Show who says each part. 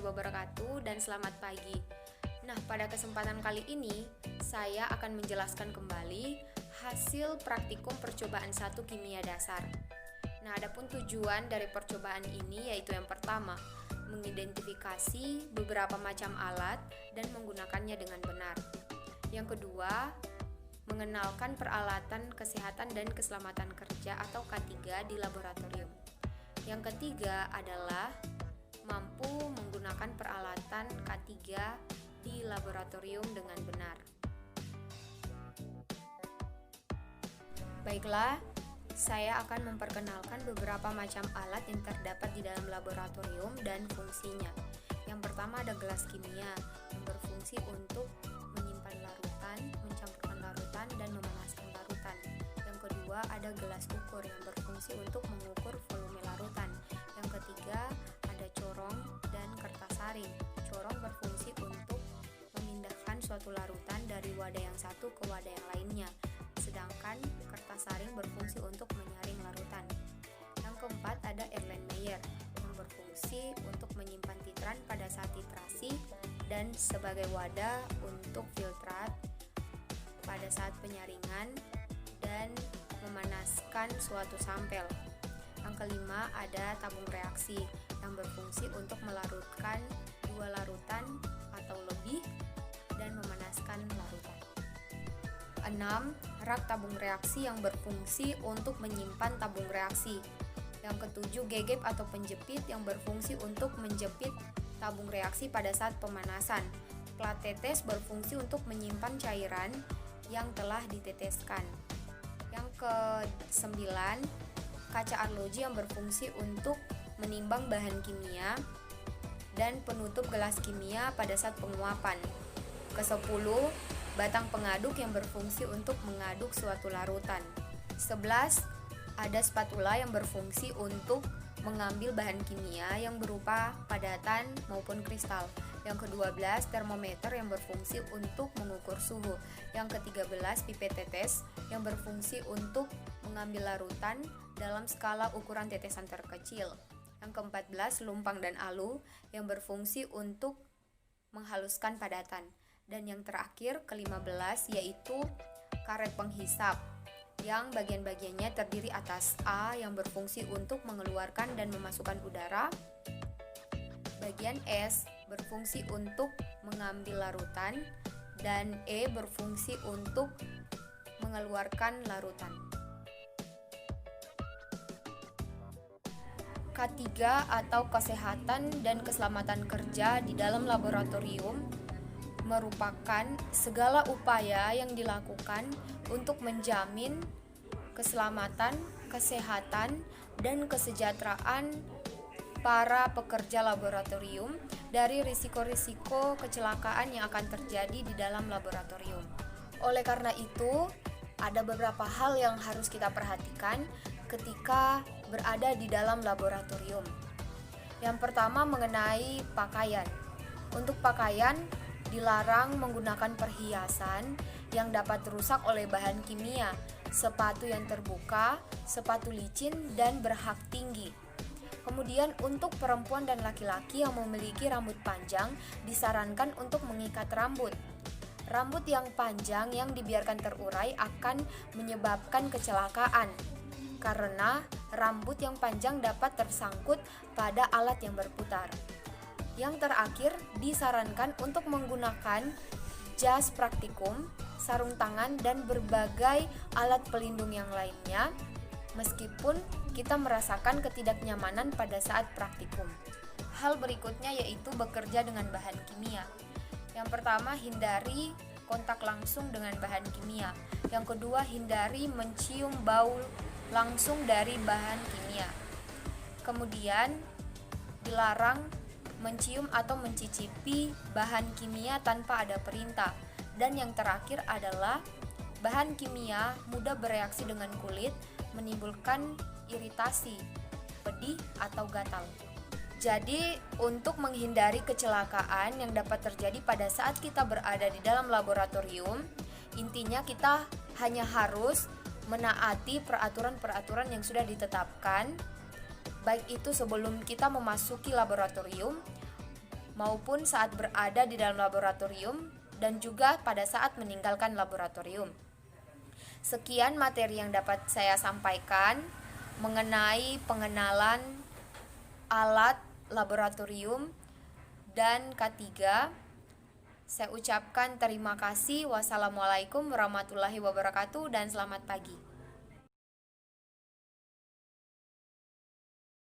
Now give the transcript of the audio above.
Speaker 1: wabarakatuh dan selamat pagi. Nah, pada kesempatan kali ini saya akan menjelaskan kembali hasil praktikum percobaan 1 kimia dasar. Nah, adapun tujuan dari percobaan ini yaitu yang pertama, mengidentifikasi beberapa macam alat dan menggunakannya dengan benar. Yang kedua, mengenalkan peralatan kesehatan dan keselamatan kerja atau K3 di laboratorium. Yang ketiga adalah mampu menggunakan peralatan K3 di laboratorium dengan benar. Baiklah, saya akan memperkenalkan beberapa macam alat yang terdapat di dalam laboratorium dan fungsinya. Yang pertama ada gelas kimia yang berfungsi untuk menyimpan larutan, mencampurkan larutan, dan memanaskan larutan. Yang kedua ada gelas ukur yang berfungsi untuk mengukur volume larutan. Yang ketiga ada corong dan kertas saring. Corong berfungsi untuk memindahkan suatu larutan dari wadah yang satu ke wadah yang lainnya, sedangkan kertas saring berfungsi untuk menyaring larutan. Yang keempat ada Erlenmeyer yang berfungsi untuk menyimpan titran pada saat titrasi dan sebagai wadah untuk filtrat pada saat penyaringan dan memanaskan suatu sampel. Yang kelima ada tabung reaksi yang berfungsi untuk melarutkan dua larutan atau lebih dan memanaskan larutan. 6. Rak tabung reaksi yang berfungsi untuk menyimpan tabung reaksi. Yang ketujuh, gegep atau penjepit yang berfungsi untuk menjepit tabung reaksi pada saat pemanasan. Plat tetes berfungsi untuk menyimpan cairan yang telah diteteskan. Yang ke-9, kaca arloji yang berfungsi untuk menimbang bahan kimia dan penutup gelas kimia pada saat penguapan. Ke-10, batang pengaduk yang berfungsi untuk mengaduk suatu larutan. 11, ada spatula yang berfungsi untuk mengambil bahan kimia yang berupa padatan maupun kristal. Yang ke-12, termometer yang berfungsi untuk mengukur suhu. Yang ke-13, pipet tetes yang berfungsi untuk mengambil larutan dalam skala ukuran tetesan terkecil. Yang ke-14, lumpang dan alu yang berfungsi untuk menghaluskan padatan. Dan yang terakhir, ke-15, yaitu karet penghisap yang bagian-bagiannya terdiri atas A yang berfungsi untuk mengeluarkan dan memasukkan udara, bagian S berfungsi untuk mengambil larutan, dan E berfungsi untuk mengeluarkan larutan. K3 atau kesehatan dan keselamatan kerja di dalam laboratorium merupakan segala upaya yang dilakukan untuk menjamin keselamatan, kesehatan, dan kesejahteraan para pekerja laboratorium dari risiko-risiko kecelakaan yang akan terjadi di dalam laboratorium. Oleh karena itu, ada beberapa hal yang harus kita perhatikan ketika berada di dalam laboratorium. Yang pertama mengenai pakaian. Untuk pakaian, dilarang menggunakan perhiasan yang dapat rusak oleh bahan kimia, sepatu yang terbuka, sepatu licin, dan berhak tinggi. Kemudian untuk perempuan dan laki-laki yang memiliki rambut panjang disarankan untuk mengikat rambut. Rambut yang panjang yang dibiarkan terurai akan menyebabkan kecelakaan karena rambut yang panjang dapat tersangkut pada alat yang berputar. Yang terakhir, disarankan untuk menggunakan jas praktikum, sarung tangan, dan berbagai alat pelindung yang lainnya meskipun kita merasakan ketidaknyamanan pada saat praktikum. Hal berikutnya yaitu bekerja dengan bahan kimia. Yang pertama, hindari kontak langsung dengan bahan kimia. Yang kedua, hindari mencium bau langsung dari bahan kimia. Kemudian, dilarang mencium atau mencicipi bahan kimia tanpa ada perintah. Dan yang terakhir adalah bahan kimia mudah bereaksi dengan kulit, menimbulkan iritasi, pedih, atau gatal. Jadi, untuk menghindari kecelakaan yang dapat terjadi pada saat kita berada di dalam laboratorium, intinya kita hanya harus menaati peraturan-peraturan yang sudah ditetapkan, baik itu sebelum kita memasuki laboratorium maupun saat berada di dalam laboratorium dan juga pada saat meninggalkan laboratorium. Sekian materi yang dapat saya sampaikan mengenai pengenalan alat laboratorium dan K3. Saya ucapkan terima kasih. Wassalamualaikum warahmatullahi wabarakatuh dan selamat pagi.